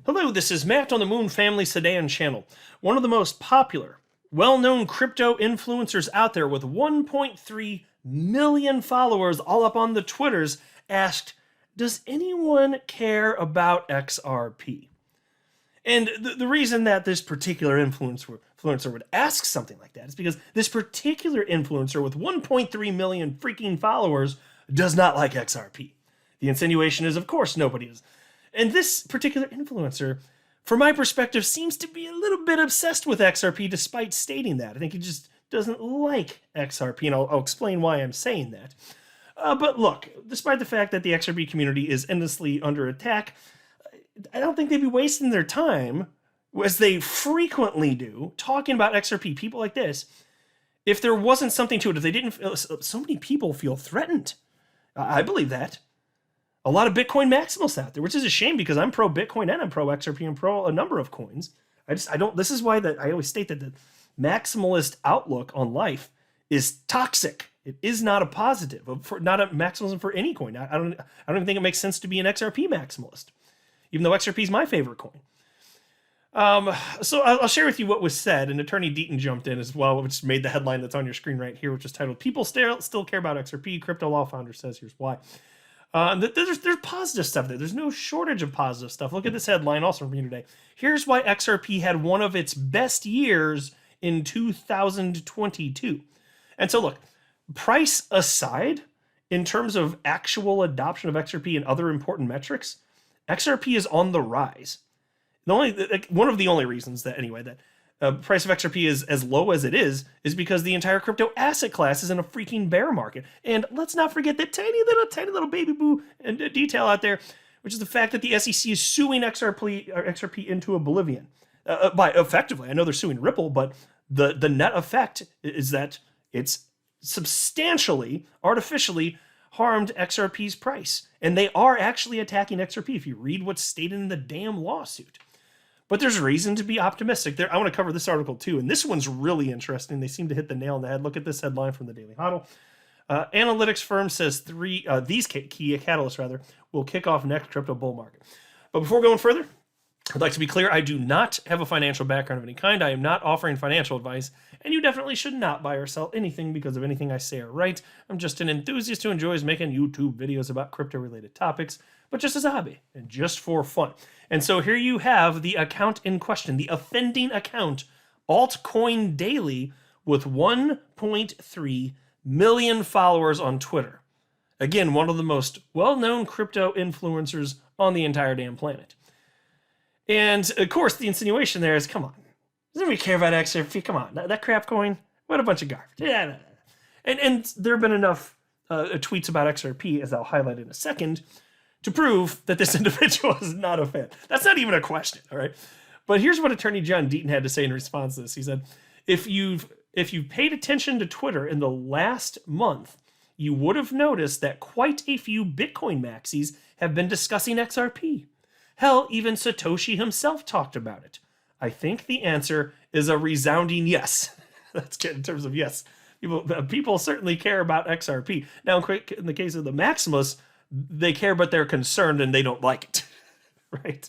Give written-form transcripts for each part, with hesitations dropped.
Hello, this is Matt on the Moon Family Sedan channel. One of the most popular, well-known crypto influencers out there with 1.3 million followers all up on the Twitters asked, does anyone care about XRP? And the reason that this particular influencer would ask something like that is because this particular influencer with 1.3 million freaking followers does not like XRP. The insinuation is, of course, nobody is. And this particular influencer, from my perspective, seems to be a little bit obsessed with XRP despite stating that. I think he just doesn't like XRP, and I'll explain why I'm saying that. But look, despite the fact that the XRP community is endlessly under attack, I don't think they'd be wasting their time, as they frequently do, talking about XRP, people like this, if there wasn't something to it, if they didn't feel, so many people feel threatened. I believe that. A lot of Bitcoin maximalists out there, which is a shame because I'm pro Bitcoin and I'm pro XRP and pro a number of coins. This is why I always state that the maximalist outlook on life is toxic. It is not a positive, not a maximalism for any coin. I don't even think it makes sense to be an XRP maximalist, even though XRP is my favorite coin. So I'll share with you what was said, and Attorney Deaton jumped in as well, which made the headline that's on your screen right here, which is titled, "People Still Care About XRP, Crypto Law Founder Says Here's Why." There's positive stuff there. There's no shortage of positive stuff. Look at this headline also from today. Here's why XRP had one of its best years in 2022. And so look, price aside, in terms of actual adoption of XRP and other important metrics, XRP is on the rise. One of the only reasons that price of XRP is as low as it is because the entire crypto asset class is in a freaking bear market. And let's not forget that tiny little baby boo and detail out there, which is the fact that the SEC is suing XRP into oblivion. By effectively, I know they're suing Ripple, but the net effect is that it's substantially, artificially harmed XRP's price. And they are actually attacking XRP if you read what's stated in the damn lawsuit. But there's reason to be optimistic. I want to cover this article too, and this one's really interesting. They seem to hit the nail on the head. Look at this headline from the Daily Huddle. Analytics firm says these key catalysts will kick off next crypto bull market. But before going further, I'd like to be clear, I do not have a financial background of any kind. I am not offering financial advice, and you definitely should not buy or sell anything because of anything I say or write. I'm just an enthusiast who enjoys making YouTube videos about crypto-related topics, but just as a hobby and just for fun. And so here you have the account in question, the offending account, Altcoin Daily, with 1.3 million followers on Twitter. Again, one of the most well-known crypto influencers on the entire damn planet. And of course, the insinuation there is, come on, does anybody care about XRP? Come on, that crap coin? What a bunch of garbage. Yeah. And there have been enough tweets about XRP, as I'll highlight in a second, to prove that this individual is not a fan. That's not even a question, all right? But here's what Attorney John Deaton had to say in response to this. He said, if you've paid attention to Twitter in the last month, you would have noticed that quite a few Bitcoin maxis have been discussing XRP. Hell, even Satoshi himself talked about it. I think the answer is a resounding yes. That's good in terms of yes. People certainly care about XRP. Now, in the case of the maximalists, they care, but they're concerned and they don't like it, right?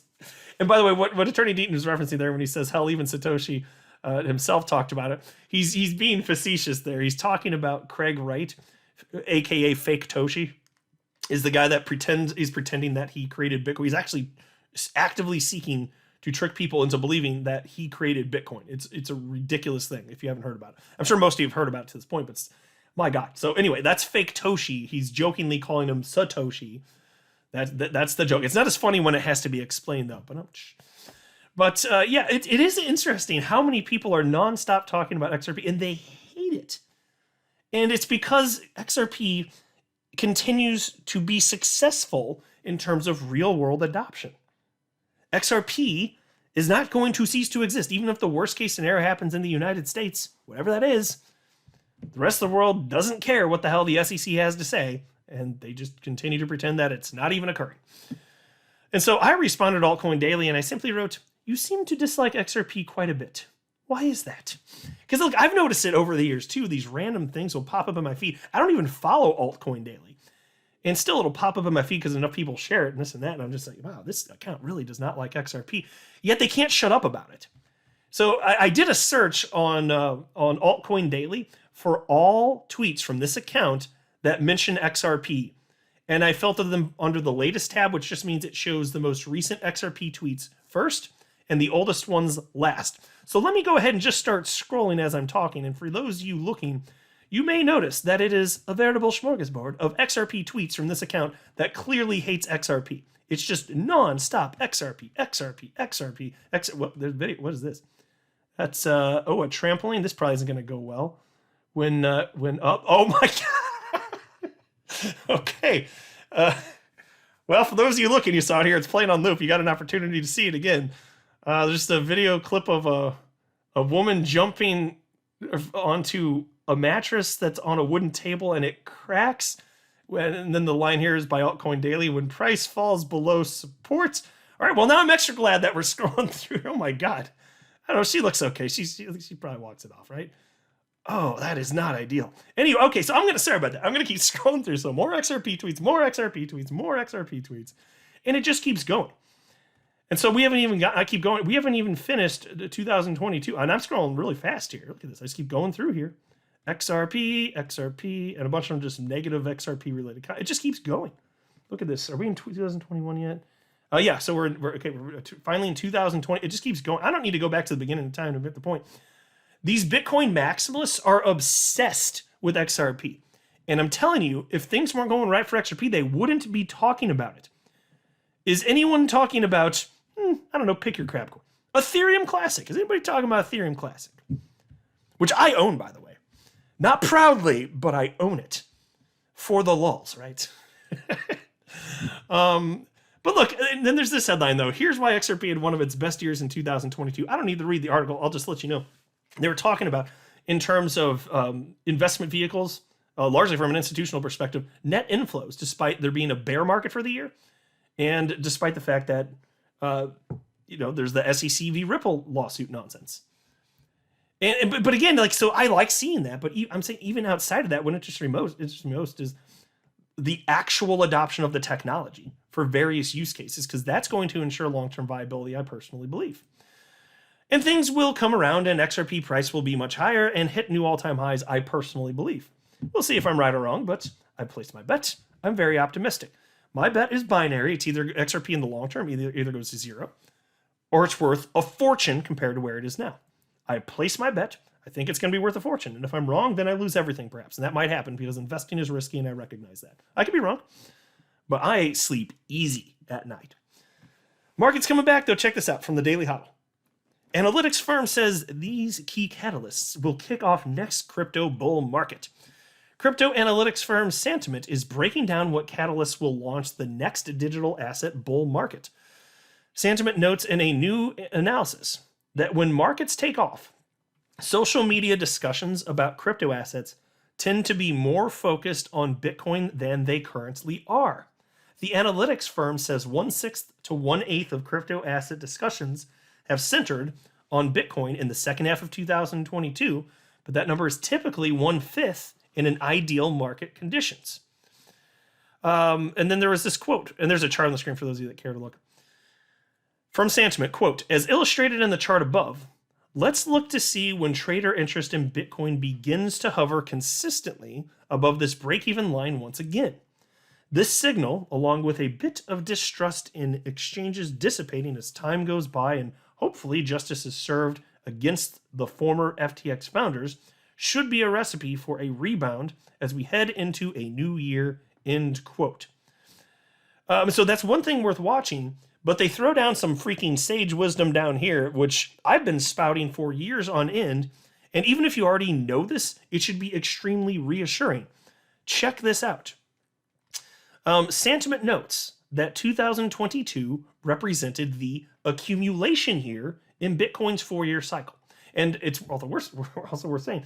And by the way, what Attorney Deaton is referencing there when he says, hell, even Satoshi himself talked about it, he's being facetious there. He's talking about Craig Wright, aka Fake Toshi, is the guy that pretending that he created Bitcoin. He's actually actively seeking to trick people into believing that he created Bitcoin. It's a ridiculous thing if you haven't heard about it. I'm sure most of you have heard about it to this point, but my God. So anyway, that's Fake Toshi. He's jokingly calling him Satoshi. That's the joke. It's not as funny when it has to be explained though. But yeah, it is interesting how many people are nonstop talking about XRP and they hate it. And it's because XRP continues to be successful in terms of real world adoption. XRP is not going to cease to exist, even if the worst case scenario happens in the United States, whatever that is. The rest of the world doesn't care what the hell the SEC has to say, and they just continue to pretend that it's not even occurring. And so I responded to Altcoin Daily, and I simply wrote, you seem to dislike XRP quite a bit. Why is that? Because look, I've noticed it over the years too. These random things will pop up in my feed. I don't even follow Altcoin Daily. And still it'll pop up in my feed because enough people share it and this and that. And I'm just like, wow, this account really does not like XRP. Yet they can't shut up about it. So I did a search on Altcoin Daily for all tweets from this account that mention XRP. And I filtered them under the latest tab, which just means it shows the most recent XRP tweets first and the oldest ones last. So let me go ahead and just start scrolling as I'm talking. And for those of you looking, you may notice that it is a veritable smorgasbord of XRP tweets from this account that clearly hates XRP. It's just non-stop XRP, XRP, XRP, what is this? That's, a trampoline. This probably isn't going to go well. When up, oh my God. Okay. Well, for those of you looking, you saw it here. It's playing on loop. You got an opportunity to see it again. Just a video clip of a woman jumping onto a mattress that's on a wooden table and it cracks. And then the line here is by Altcoin Daily, when price falls below supports. All right, well, now I'm extra glad that we're scrolling through. Oh my God. I don't know, she looks okay. She probably walks it off, right? Oh, that is not ideal. Anyway, okay, so I'm going to, sorry about that. I'm going to keep scrolling through. So more XRP tweets, more XRP tweets, more XRP tweets. And it just keeps going. And so we haven't even got, I keep going. We haven't even finished 2022. And I'm scrolling really fast here. Look at this. I just keep going through here. XRP, XRP, and a bunch of them just negative XRP related. It just keeps going. Look at this. Are we in 2021 yet? Yeah, so we're finally in 2020. It just keeps going. I don't need to go back to the beginning of time to make the point. These Bitcoin maximalists are obsessed with XRP. And I'm telling you, if things weren't going right for XRP, they wouldn't be talking about it. Is anyone talking about, I don't know, pick your crap coin. Ethereum Classic. Is anybody talking about Ethereum Classic? Which I own, by the way. Not proudly, but I own it. For the lulz, right? But look, and then there's this headline, though. Here's why XRP had one of its best years in 2022. I don't need to read the article. I'll just let you know. They were talking about, in terms of investment vehicles, largely from an institutional perspective, net inflows, despite there being a bear market for the year. And despite the fact that, there's the SEC v. Ripple lawsuit nonsense. But again, like, so I like seeing that. But I'm saying even outside of that, what interests me most is the actual adoption of the technology for various use cases, because that's going to ensure long-term viability, I personally believe. And things will come around and XRP price will be much higher and hit new all-time highs, I personally believe. We'll see if I'm right or wrong, but I placed my bet. I'm very optimistic. My bet is binary. It's either XRP in the long term, either goes to zero, or it's worth a fortune compared to where it is now. I place my bet. I think it's going to be worth a fortune. And if I'm wrong, then I lose everything perhaps. And that might happen because investing is risky and I recognize that. I could be wrong, but I sleep easy at night. Market's coming back though. Check this out from the Daily Hodl. Analytics firm says these key catalysts will kick off next crypto bull market. Crypto analytics firm Sentiment is breaking down what catalysts will launch the next digital asset bull market. Sentiment notes in a new analysis that when markets take off, social media discussions about crypto assets tend to be more focused on Bitcoin than they currently are. The analytics firm says 1/6 to 1/8 of crypto asset discussions have centered on Bitcoin in the second half of 2022, but that number is typically 1/5 in an ideal market conditions. And then there was this quote, and there's a chart on the screen for those of you that care to look. From Sentiment, quote, as illustrated in the chart above, let's look to see when trader interest in Bitcoin begins to hover consistently above this break-even line once again. This signal, along with a bit of distrust in exchanges dissipating as time goes by and hopefully justice is served against the former FTX founders, should be a recipe for a rebound as we head into a new year, end quote. So that's one thing worth watching, but they throw down some freaking sage wisdom down here, which I've been spouting for years on end. And even if you already know this, it should be extremely reassuring. Check this out. Sentiment notes that 2022 represented the accumulation year in Bitcoin's 4-year cycle. And it's also worth saying,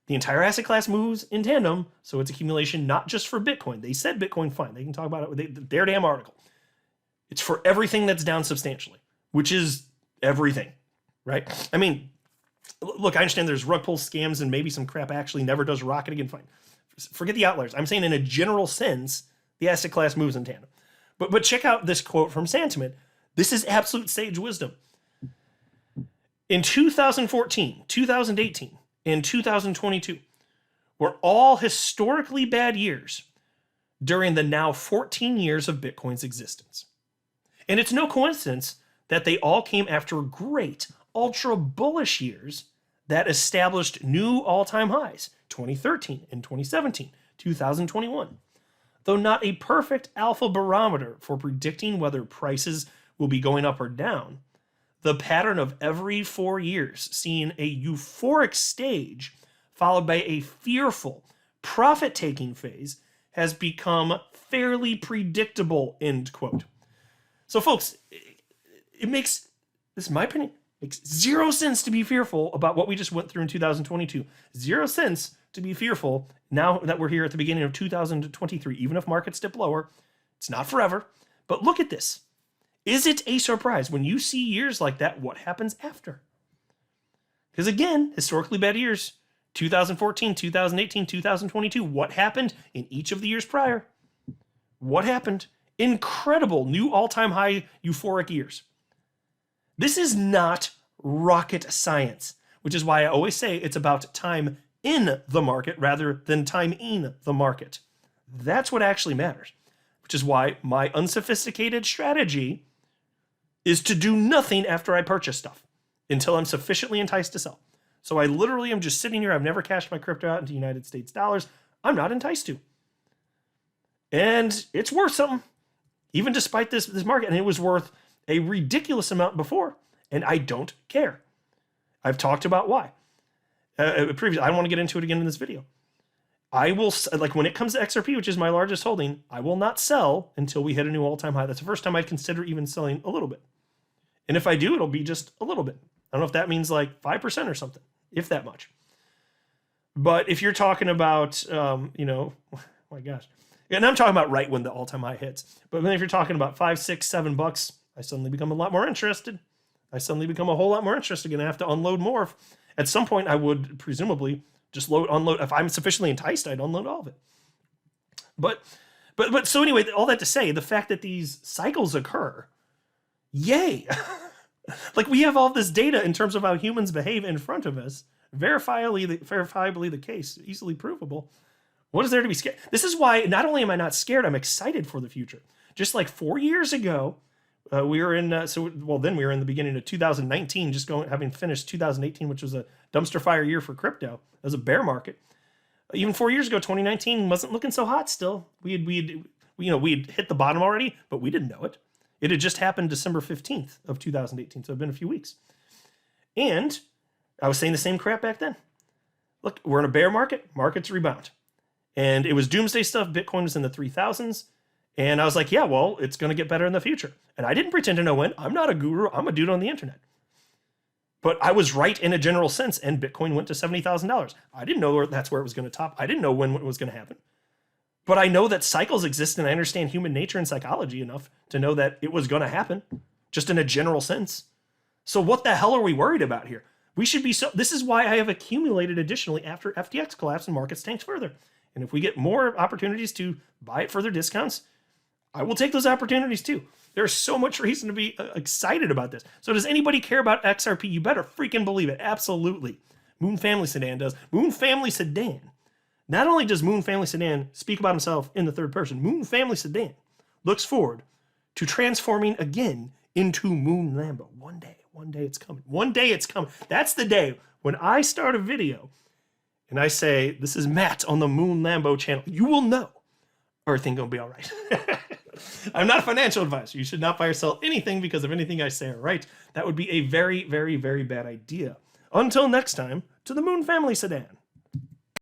the entire asset class moves in tandem, so it's accumulation not just for Bitcoin. They said Bitcoin, fine. They can talk about it with their damn article. It's for everything that's down substantially, which is everything, right? I mean, look, I understand there's rug pull scams and maybe some crap actually never does rocket again, fine. Forget the outliers. I'm saying in a general sense, The asset class moves in tandem. But check out this quote from Santiment. This is absolute sage wisdom. In 2014, 2018, and 2022 were all historically bad years during the now 14 years of Bitcoin's existence. And it's no coincidence that they all came after great, ultra bullish years that established new all-time highs, 2013 and 2017, 2021. Though not a perfect alpha barometer for predicting whether prices will be going up or down, the pattern of every 4 years seeing a euphoric stage followed by a fearful profit-taking phase has become fairly predictable, end quote. So folks, it makes, this is my opinion, makes zero sense to be fearful about what we just went through in 2022. Zero sense to be fearful now that we're here at the beginning of 2023. Even if markets dip lower, it's not forever. But look at this. Is it a surprise when you see years like that, what happens after? Because again, historically bad years, 2014, 2018, 2022, what happened in each of the years prior? What happened? Incredible new all-time high euphoric years. This is not rocket science, which is why I always say it's about time in the market rather than time in the market. That's what actually matters, which is why my unsophisticated strategy is to do nothing after I purchase stuff until I'm sufficiently enticed to sell. So I literally am just sitting here. I've never cashed my crypto out into United States dollars. I'm not enticed to. And it's worth something, even despite this market. And it was worth a ridiculous amount before, and I don't care. I've talked about why. Previously, I don't want to get into it again in this video. I will, like when it comes to XRP, which is my largest holding, I will not sell until we hit a new all-time high. That's the first time I'd consider even selling a little bit. And if I do, it'll be just a little bit. I don't know if that means like 5% or something, if that much. But if you're talking about, oh my gosh. And I'm talking about right when the all-time high hits. But if you're talking about $5, $6, $7, I suddenly become a lot more interested. I suddenly become a whole lot more interested. Going to have to unload more. At some point, I would presumably just unload. If I'm sufficiently enticed, I'd unload all of it. But so anyway, all that to say, the fact that these cycles occur, yay. Like we have all this data in terms of how humans behave in front of us, verifiably the case, easily provable. What is there to be scared? This is why not only am I not scared, I'm excited for the future. Just like 4 years ago, we were in, then we were in the beginning of 2019, having finished 2018, which was a dumpster fire year for crypto. It was a bear market. Even 4 years ago, 2019 wasn't looking so hot still. We'd hit the bottom already, but we didn't know it. It had just happened December 15th of 2018, so it'd been a few weeks. And I was saying the same crap back then. Look, we're in a bear market, markets rebound. And it was doomsday stuff. Bitcoin was in the 3,000s. And I was like, yeah, well, it's going to get better in the future. And I didn't pretend to know when. I'm not a guru. I'm a dude on the internet. But I was right in a general sense, and Bitcoin went to $70,000. I didn't know that's where it was going to top. I didn't know when it was going to happen. But I know that cycles exist, and I understand human nature and psychology enough to know that it was going to happen, just in a general sense. So what the hell are we worried about here? We should be this is why I have accumulated additionally after FTX collapsed and markets tanked further. And if we get more opportunities to buy at further discounts, I will take those opportunities too. There's so much reason to be excited about this. So does anybody care about XRP? You better freaking believe it. Absolutely. Moon Family Sedan does. Moon Family Sedan. Not only does Moon Family Sedan speak about himself in the third person, Moon Family Sedan looks forward to transforming again into Moon Lambo. One day it's coming. One day it's coming. That's the day when I start a video and I say, this is Matt on the Moon Lambo channel. You will know everything gonna be all right. I'm not a financial advisor. You should not buy or sell anything because of anything I say or write. That would be a very, very, very bad idea. Until next time, to the Moon Family Sedan.